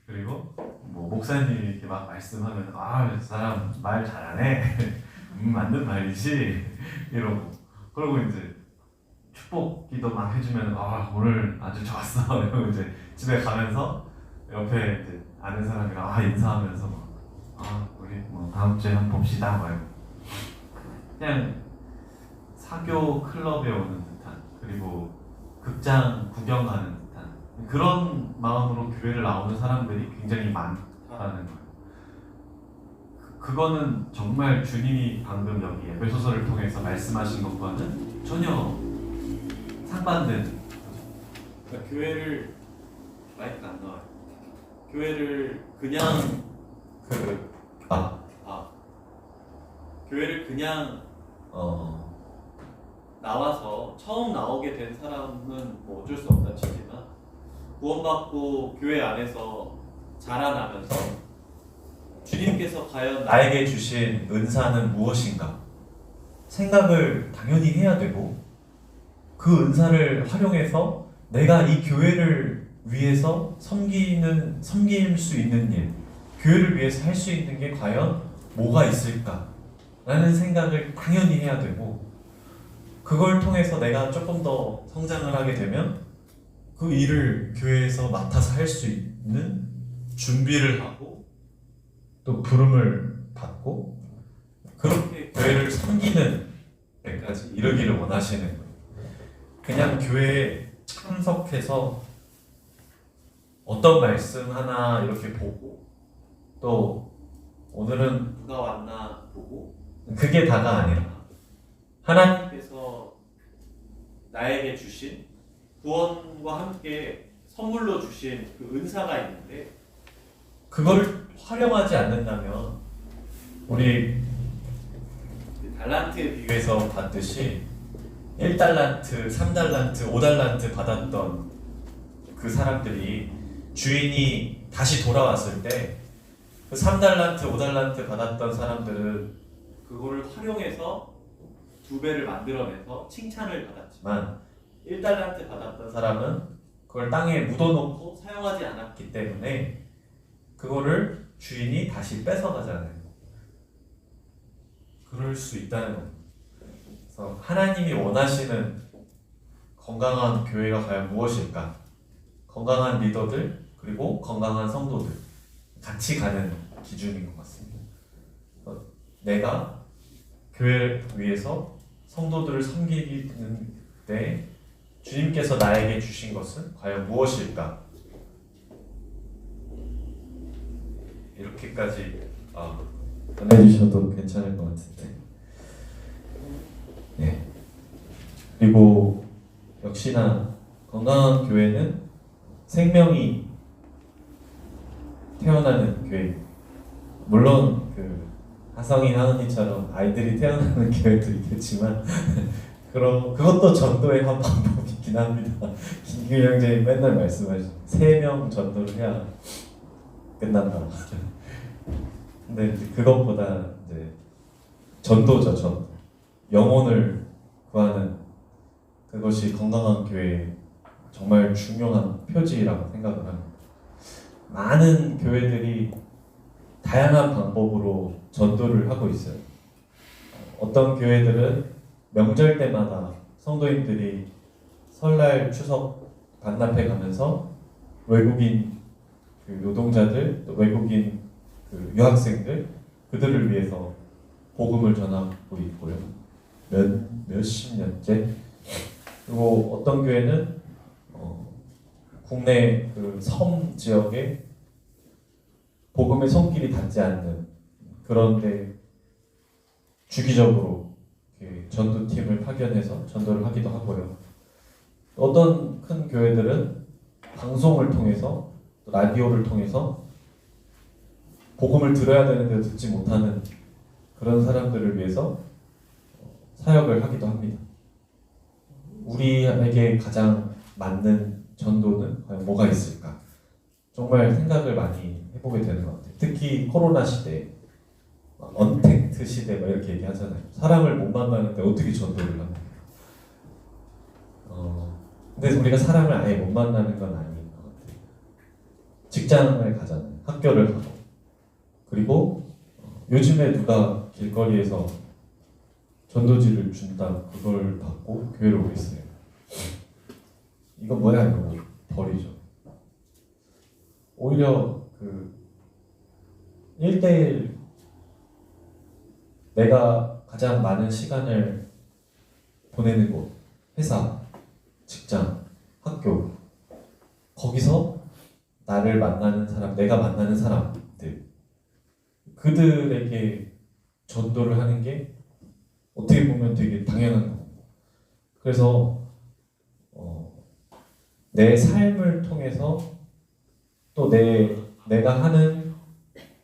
그리고 뭐 목사님이 이렇게 막 말씀하면 저 사람 말 잘하네 맞는 말이지 이러고 그리고 이제 축복 기도 막 해주면 오늘 아주 좋았어 이러고 이제 집에 가면서 옆에 이제 아는 사람이랑 인사하면서 우리 뭐 다음 주에 한번 봅시다 막 그냥 사교 클럽에 오는 듯한 그리고 극장 구경 가는 듯한 그런 마음으로 교회를 나오는 사람들이 굉장히 많다는 거예요. 그거는 정말 주님이 방금 여기 에베소서를 통해서 말씀하신 것과는 전혀 상반된 거죠. 그러니까 교회를 마이크 안 나와요. 교회를 그냥 교회를 그냥 나와서 처음 나오게 된 사람은 뭐 어쩔 수 없다 치지만 구원받고 교회 안에서 자라나면서 주님께서 과연 나에게 주신 은사는 무엇인가 생각을 당연히 해야 되고 그 은사를 활용해서 내가 이 교회를 위해서 섬길 수 있는 일, 교회를 위해서 할 수 있는 게 과연 뭐가 있을까라는 생각을 당연히 해야 되고 그걸 통해서 내가 조금 더 성장을 하게 되면 그 일을 교회에서 맡아서 할 수 있는 준비를 하고 또 부름을 받고 그렇게 교회를 섬기는 데까지 이르기를 원하시는 거예요. 그냥 교회에 참석해서 어떤 말씀 하나 이렇게 보고 또 오늘은 누가 왔나 보고 그게 다가 아니라 하나님께서 나에게 주신 구원과 함께 선물로 주신 그 은사가 있는데 그걸 활용하지 않는다면 우리 달란트에 비유해서 봤듯이 1달란트, 3달란트, 5달란트 받았던 그 사람들이 주인이 다시 돌아왔을 때 그 3달란트, 5달란트 받았던 사람들은 그거를 활용해서 2배를 만들어내서 칭찬을 받았지만 1달란트 받았던 사람은 그걸 땅에 묻어놓고 사용하지 않았기 때문에 그거를 주인이 다시 뺏어가잖아요. 그럴 수 있다는 겁니다. 그래서 하나님이 원하시는 건강한 교회가 과연 무엇일까? 건강한 리더들 그리고 건강한 성도들 같이 가는 기준인 것 같습니다. 내가 교회를 위해서 성도들을 섬기는 때 주님께서 나에게 주신 것은 과연 무엇일까? 이렇게까지 보내주셔도 괜찮을 것 같은데. 네. 그리고 역시나 건강한 교회는 생명이 태어나는 교회. 물론 그 하성이 하은이처럼 아이들이 태어나는 교회도 있겠지만 그것도 전도의 한 방법이긴 합니다. 김규 형제님 맨날 말씀하시죠. 3명 전도를 해야 끝난다. 근데 그것보다 이제 전도죠, 전도. 영혼을 구하는 그것이 건강한 교회의 정말 중요한 표지라고 생각을 합니다. 많은 교회들이 다양한 방법으로 전도를 하고 있어요. 어떤 교회들은 명절 때마다 성도님들이 설날, 추석 반납해 가면서 외국인 그 노동자들, 또 외국인 그 유학생들 그들을 위해서 복음을 전하고 있고요. 몇십 년째. 그리고 어떤 교회는 국내 그 섬 지역에 복음의 손길이 닿지 않는 그런데 주기적으로 전도팀을 파견해서 전도를 하기도 하고요. 어떤 큰 교회들은 방송을 통해서 라디오를 통해서 복음을 들어야 되는데 듣지 못하는 그런 사람들을 위해서 사역을 하기도 합니다. 우리에게 가장 맞는 전도는 과연 뭐가 있을까? 정말 생각을 많이 해보게 되는 것 같아요. 특히 코로나 시대, 언택트 시대 막 이렇게 얘기하잖아요. 사람을 못 만나는데 어떻게 전도를 하는 거예요? 근데 우리가 사람을 아예 못 만나는 건 아닌 것 같아요. 직장을 가잖아요. 학교를 가고. 그리고 요즘에 누가 길거리에서 전도지를 준다 그걸 받고 교회를 오겠어요. 이거 뭐야 이거 버리죠. 오히려 그 1대1 내가 가장 많은 시간을 보내는 곳, 회사, 직장, 학교 거기서 나를 만나는 사람, 내가 만나는 사람들 그들에게 전도를 하는 게 어떻게 보면 되게 당연한 거고 그래서 내 삶을 통해서 또 내가 하는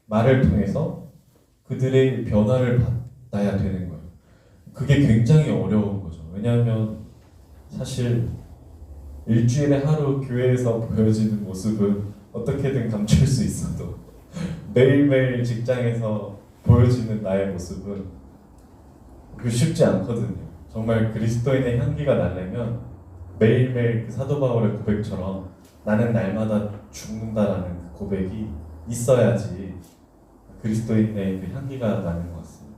말을 통해서 그들의 변화를 받아야 되는 거예요. 그게 굉장히 어려운 거죠. 왜냐하면 사실 일주일에 하루 교회에서 보여지는 모습은 어떻게든 감출 수 있어도 매일매일 직장에서 보여지는 나의 모습은 그 쉽지 않거든요. 정말 그리스도인의 향기가 나려면 매일매일 그 사도 바울의 고백처럼 나는 날마다 죽는다라는 그 고백이 있어야지 그리스도인의 그 향기가 나는 것 같습니다.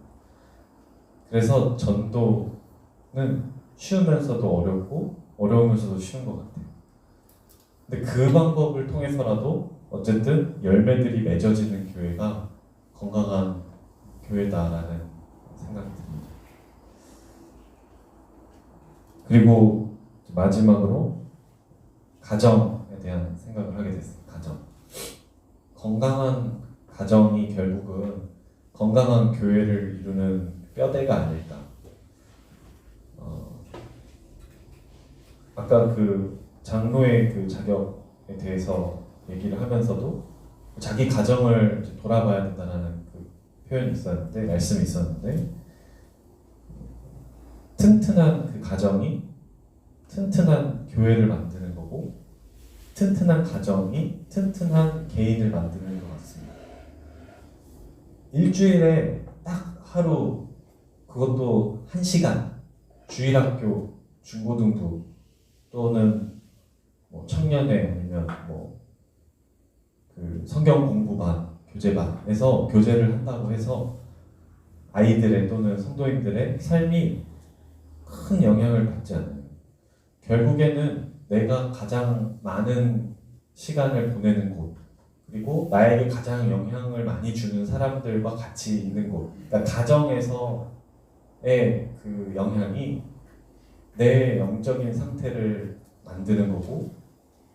그래서 전도는 쉬우면서도 어렵고 어려우면서도 쉬운 것 같아요. 근데 그 방법을 통해서라도 어쨌든 열매들이 맺어지는 교회가 건강한 교회다라는 생각이 듭니다. 그리고 마지막으로 가정에 대한 생각을 하게 됐어요. 가정. 건강한 가정이 결국은 건강한 교회를 이루는 뼈대가 아닐까. 아까 그 장로의 그 자격에 대해서 얘기를 하면서도 자기 가정을 이제 돌아봐야 된다는 그 표현이 있었는데 말씀이 있었는데 튼튼한 그 가정이 튼튼한 교회를 만드는 거고 튼튼한 가정이 튼튼한 개인을 만드는 것 같습니다. 일주일에 딱 하루 그것도 1시간 주일학교 중고등부 또는 뭐 청년회 아니면 뭐 그 성경 공부반 교제반에서 교제를 한다고 해서 아이들의 또는 성도인들의 삶이 큰 영향을 받지 않아요. 결국에는 내가 가장 많은 시간을 보내는 곳 그리고 나에게 가장 영향을 많이 주는 사람들과 같이 있는 곳 그러니까 가정에서의 그 영향이 내 영적인 상태를 만드는 거고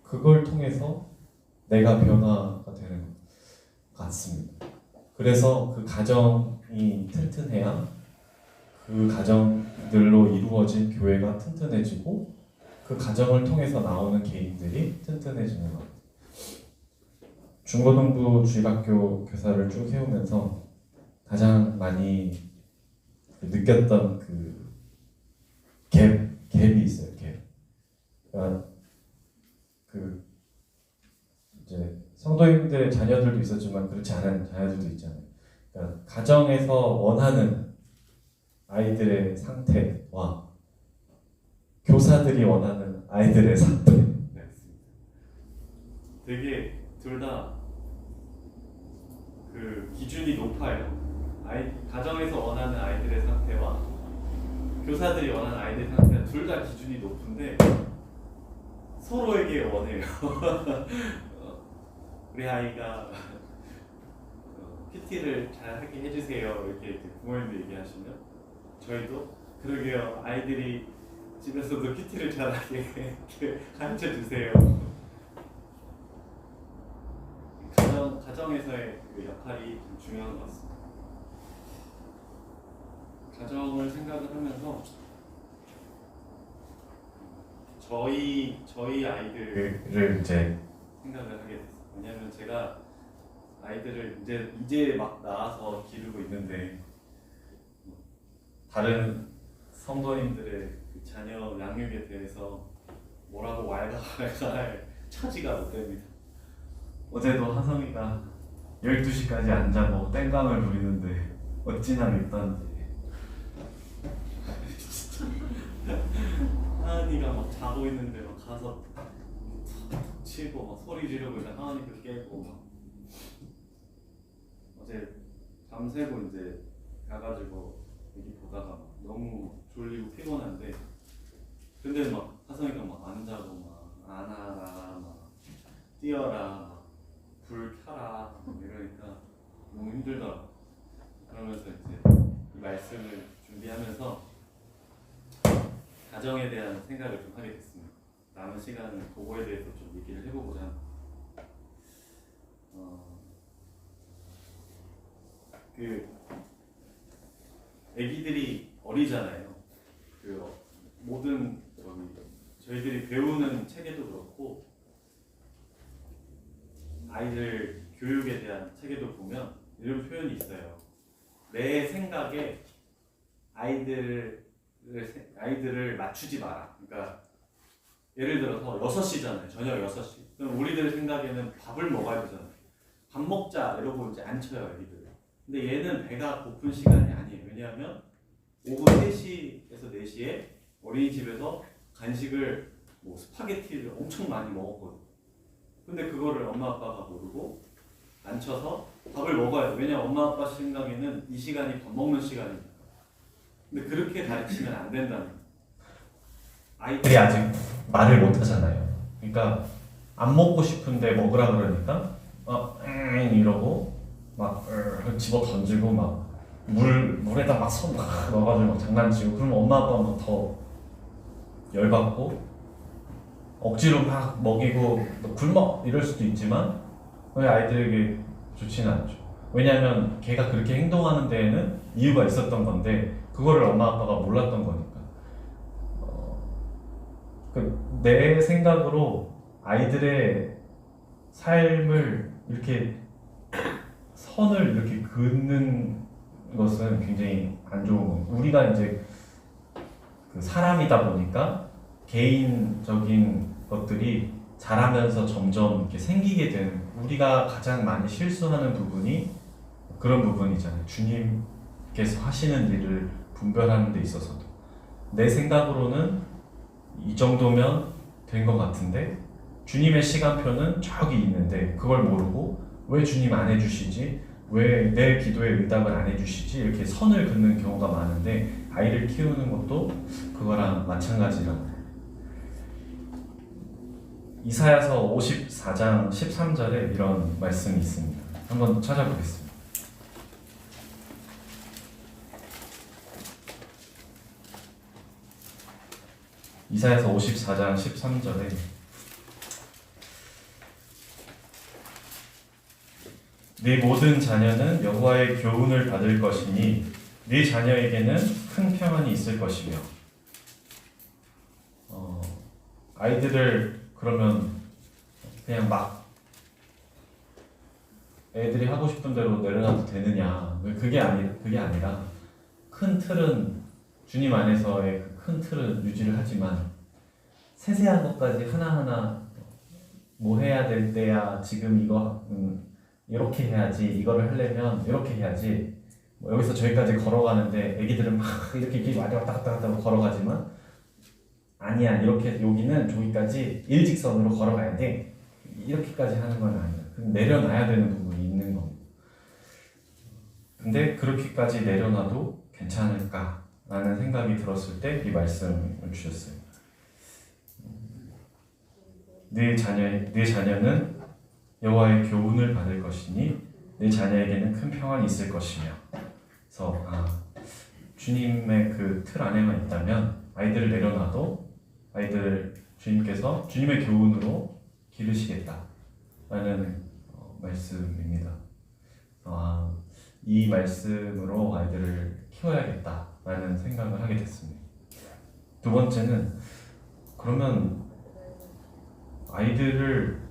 그걸 통해서 내가 변화가 되는 것 같습니다. 그래서 그 가정이 튼튼해야 그 가정들로 이루어진 교회가 튼튼해지고 그 가정을 통해서 나오는 개인들이 튼튼해지는 것 같아요. 중고등부 주일학교 교사를 쭉 해오면서 가장 많이 느꼈던 그 갭이 있어요. 갭. 그러니까 그 이제 성도님들의 자녀들도 있었지만 그렇지 않은 자녀들도 있잖아요. 그러니까 가정에서 원하는 아이들의 상태와 교사들이 원하는 아이들의 상태. 되게 둘 다 그 기준이 높아요. 가정에서 원하는 아이들의 상태와 교사들이 원하는 아이들의 상태는 둘 다 기준이 높은데 서로에게 원해요. 우리 아이가 PT를 잘하게 해주세요. 이렇게 부모님들 얘기하시면 저희도 그러게요. 아이들이 집에서도 PT를 잘하게 가르쳐 주세요. 가정에서의 그 역할이 좀 중요한 것 같습니다. 가정을 생각을 하면서 저희 아이들을 이제 생각을 하게 됐어요. 왜냐하면 제가 아이들을 이제 막 낳아서 기르고 있는데 다른 성도님들의 그 자녀 양육에 대해서 뭐라고 왈가왈가할 처지가 못 됩니다. 어제도 하성이가 12시까지 안 자고 땡깡을 부리는데 어찌나 밉던지. 하은이가 막 자고 있는데 막 가서 치고 막 소리 지르고 이제 하은이가 깨고 막. 어제 밤새고 이제 가가지고 얘기 보다가 막 너무 졸리고 피곤한데 근데 막 하성이가 막 안 자고 막 안아라 막 뛰어라 막 불 켜라 막 이러니까 너무 힘들더라. 그러면서 이제 이 말씀을 준비하면서 가정에 대한 생각을 좀 하게 됐습니다. 남은 시간은 그거에 대해서 좀 얘기를 해보고자 합니다. 그 아기들이 어리잖아요. 그 모든 저희들이 배우는 책에도 그렇고 아이들 교육에 대한 책에도 보면 이런 표현이 있어요. 내 생각에 아이들을 맞추지 마라. 그러니까 예를 들어서 6시잖아요. 저녁 6시. 그럼 우리들 생각에는 밥을 먹어야 되잖아요. 밥 먹자 이러고 이제 안 쳐요, 애기들. 근데 얘는 배가 고픈 시간이 아니에요. 왜냐하면 오후 3시에서 4시에 어린이집에서 간식을 뭐 스파게티를 엄청 많이 먹었거든요. 근데 그거를 엄마 아빠가 모르고 앉혀서 밥을 먹어야 돼요. 왜냐면 엄마 아빠 생각에는 이 시간이 밥 먹는 시간이니까. 근데 그렇게 가르치면 안 된다는 거예요. 아이들이 아직 말을 못 하잖아요. 그러니까 안 먹고 싶은데 먹으라 그러니까 이러고 막 집어 던지고 막 물에다 막 손 막 넣어가지고 막 장난치고 그러면 엄마 아빠는 더 열받고 억지로 막 먹이고 너 굶어 이럴 수도 있지만 그게 아이들에게 좋지는 않죠. 왜냐하면 걔가 그렇게 행동하는 데에는 이유가 있었던 건데 그거를 엄마 아빠가 몰랐던 거니까. 내 생각으로 아이들의 삶을 이렇게 선을 이렇게 긋는 것은 굉장히 안 좋은 거예요. 우리가 이제 그 사람이다 보니까 개인적인 것들이 자라면서 점점 이렇게 생기게 되는, 우리가 가장 많이 실수하는 부분이 그런 부분이잖아요. 주님께서 하시는 일을 분별하는 데 있어서도 내 생각으로는 이 정도면 된 것 같은데 주님의 시간표는 저기 있는데 그걸 모르고 왜 주님 안 해주시지? 왜 내 기도에 응답을 안 해주시지? 이렇게 선을 긋는 경우가 많은데 아이를 키우는 것도 그거랑 마찬가지라고. 이사야서 54장 13절에 이런 말씀이 있습니다. 한번 찾아보겠습니다. 이사야서 54장 13절에 네 모든 자녀는 여호와의 교훈을 받을 것이니 네 자녀에게는 큰 평안이 있을 것이며. 아이들을 그러면 그냥 막 애들이 하고 싶은 대로 내려놔도 되느냐? 그게 아니라 큰 틀은 주님 안에서의 그 큰 틀은 유지를 하지만 세세한 것까지 하나하나 뭐 해야 될 때야 지금 이거 이렇게 해야지, 이거를 하려면 이렇게 해야지, 뭐 여기서 저기까지 걸어가는데 애기들은 막 이렇게 왔다 갔다 걸어가지만 아니야, 이렇게 여기는 저기까지 일직선으로 걸어가야 돼, 이렇게까지 하는 건 아니야. 내려놔야 되는 부분이 있는 겁니다. 근데 그렇게까지 내려놔도 괜찮을까? 라는 생각이 들었을 때 이 말씀을 주셨어요. 네 자녀는 여호와의 교훈을 받을 것이니 네 자녀에게는 큰 평안이 있을 것이며. 그래서 주님의 그 틀 안에만 있다면 아이들을 내려놔도 아이들을 주님께서 주님의 교훈으로 기르시겠다라는 말씀입니다. 이 말씀으로 아이들을 키워야겠다라는 생각을 하게 됐습니다. 두 번째는, 그러면 아이들을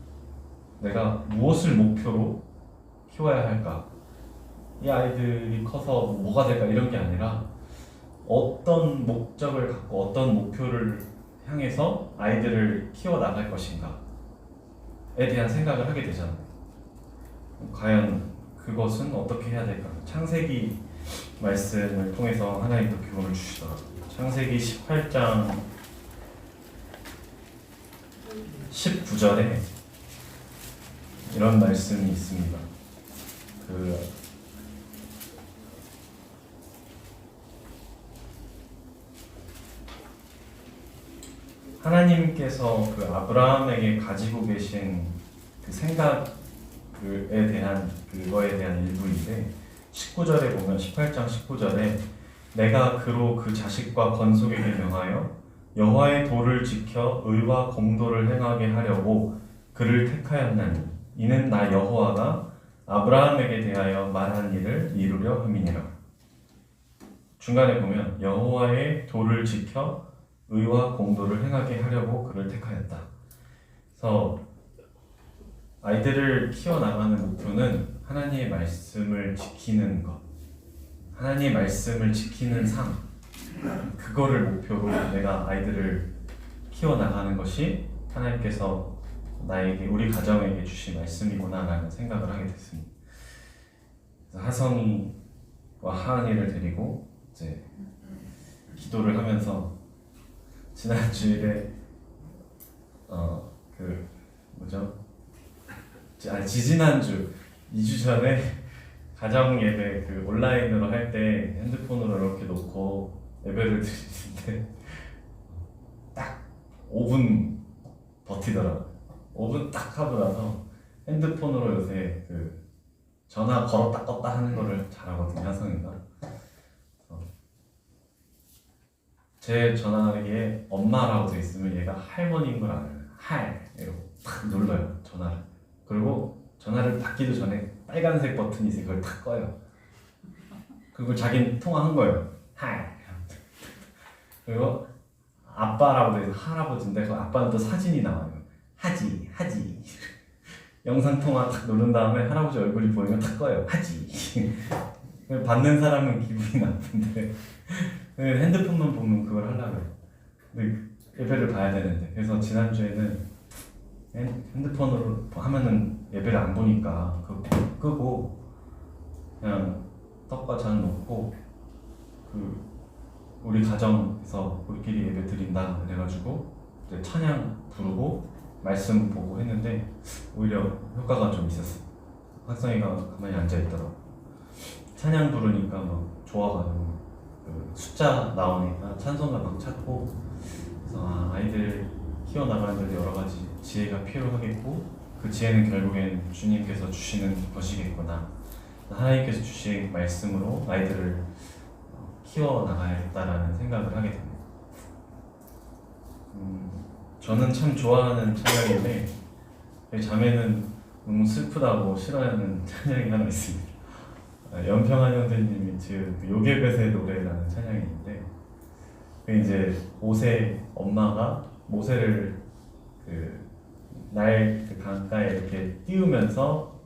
내가 무엇을 목표로 키워야 할까? 이 아이들이 커서 뭐가 될까? 이런 게 아니라 어떤 목적을 갖고 어떤 목표를 향해서 아이들을 키워나갈 것인가에 대한 생각을 하게 되잖아요. 과연 그것은 어떻게 해야 될까? 창세기 말씀을 통해서 하나님 또 교훈을 주시더라고요. 창세기 18장 19절에 이런 말씀이 있습니다. 하나님께서 그 아브라함에게 가지고 계신 그 생각에 대한 그거에 대한 일부인데 19절에 보면 18장 19절에 내가 그로 그 자식과 건속에게 명하여 여호와의 도를 지켜 의와 공도를 행하게 하려고 그를 택하였나니 이는 나 여호와가 아브라함에게 대하여 말한 일을 이루려 함이니라. 중간에 보면 여호와의 도를 지켜 의와 공도를 행하게 하려고 그를 택하였다. 그래서 아이들을 키워나가는 목표는 하나님의 말씀을 지키는 것, 하나님의 말씀을 지키는 삶, 그거를 목표로 내가 아이들을 키워나가는 것이 하나님께서 나에게, 우리 가정에게 주신 말씀이구나라는 생각을 하게 됐습니다. 그래서 하성이와 하은이를 데리고 이제 기도를 하면서 지난 주일에 지지난주 2주 전에 가정 예배 그 온라인으로 할 때 핸드폰으로 이렇게 놓고 예배를 드리는데 딱 5분 버티더라고요. 5분 딱 하고 나서 핸드폰으로 요새 그 전화 걸었다 껐다 하는 거를 잘하거든요, 하성이가. 제 전화기에 엄마라고 돼 있으면 얘가 할머니인 걸 알아요. 이러고 탁 눌러요, 전화를. 그리고 전화를 받기도 전에 빨간색 버튼이 있어요. 그걸 탁 꺼요. 그리고 자기는 통화한 거예요. 그리고 아빠라고 돼 있어. 할아버지인데 그 아빠는 또 사진이 나와요. 하지. 영상 통화 탁 누른 다음에 할아버지 얼굴이 보이면 탁 꺼요. 하지. 받는 사람은 기분이 나쁜데 핸드폰만 보면 그걸 하려고 해요. 근데 예배를 봐야 되는데, 그래서 지난주에는 핸드폰으로 하면은 예배를 안 보니까 그거 끄고 그냥 떡과 잔 놓고 우리 가정에서 우리끼리 예배 드린다 그래가지고 이제 찬양 부르고 말씀 보고 했는데 오히려 효과가 좀 있었어요. 학생이가 가만히 앉아있더라고. 찬양 부르니까 막 좋아가지고 숫자 나오니까 찬송가 막 찾고, 그래서 아이들 키워나가는 데 여러 가지 지혜가 필요하겠고 그 지혜는 결국엔 주님께서 주시는 것이겠구나, 하나님께서 주신 말씀으로 아이들을 키워나가야겠다라는 생각을 하게 됩니다. 저는 참 좋아하는 찬양인데 자매는 너무 슬프다고 싫어하는 찬양이 하나 있습니다. 연평한 형제님이 지은 요괴벳의 노래라는 찬양이 있는데, 이제 모세 엄마가 모세를 그 강가에 이렇게 띄우면서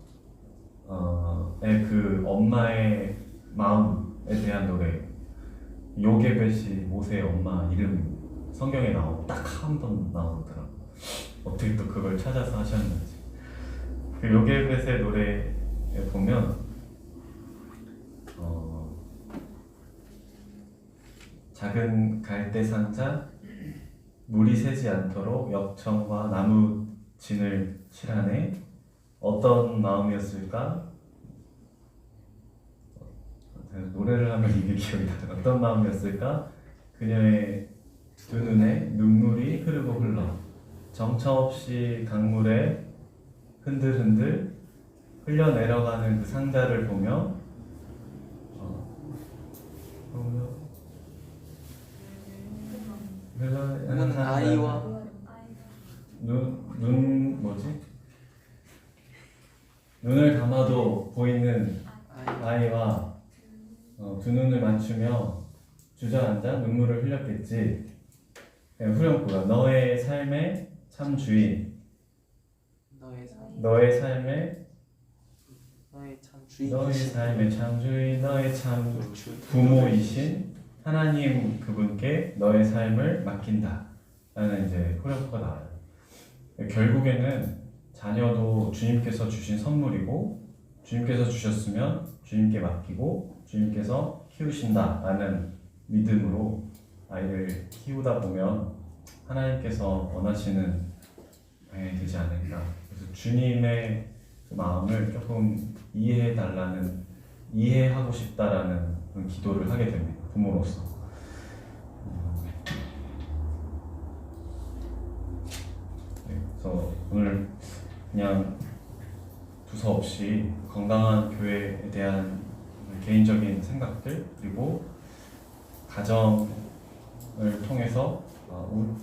그 엄마의 마음에 대한 노래. 요괴벳이 모세의 엄마 이름 성경에 딱 한 번 나오더라고. 어떻게 또 그걸 찾아서 하셨는지. 그 요괴벳의 노래에 보면 작은 갈대 상자 물이 새지 않도록 역청과 나무 진을 칠하네. 어떤 마음이었을까? 노래를 하면 이게 기억이 나요. 어떤 마음이었을까? 그녀의 두 눈에 눈물이 흐르고 흘러 정처 없이 강물에 흔들흔들 흘려내려가는 그 상자를 보며 그는 아이와 눈을 감아도 보이는 아이와 두 눈을 맞추며 주저앉아 눈물을 흘렸겠지. 후렴구가 너의 삶의 참 주인, 너의 삶의 참 주인, 너의 참 부모이신 하나님 그분께 너의 삶을 맡긴다 라는 이제 후렴구가 나와요. 결국에는 자녀도 주님께서 주신 선물이고 주님께서 주셨으면 주님께 맡기고 주님께서 키우신다라는 믿음으로 아이를 키우다 보면 하나님께서 원하시는 방향이 되지 않을까. 그래서 주님의 그 마음을 조금 이해하고 싶다라는 그런 기도를 하게 됩니다. 부모로서. 네, 그래서 오늘 그냥 두서없이 건강한 교회에 대한 개인적인 생각들 그리고 가정을 통해서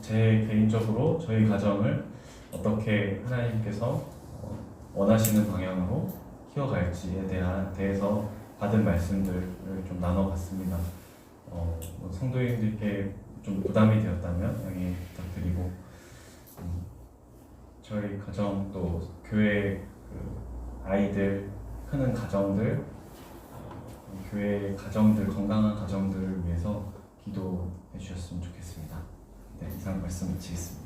제 개인적으로 저희 가정을 어떻게 하나님께서 원하시는 방향으로 키워갈지에 대해서 받은 말씀들을 좀 나눠봤습니다. 성도님들께 좀 부담이 되었다면 양해 부탁드리고 저희 가정 또 교회 아이들 크는 가정들 교회 가정들 건강한 가정들을 위해서 기도해 주셨으면 좋겠습니다. 네, 이상 말씀 마치겠습니다.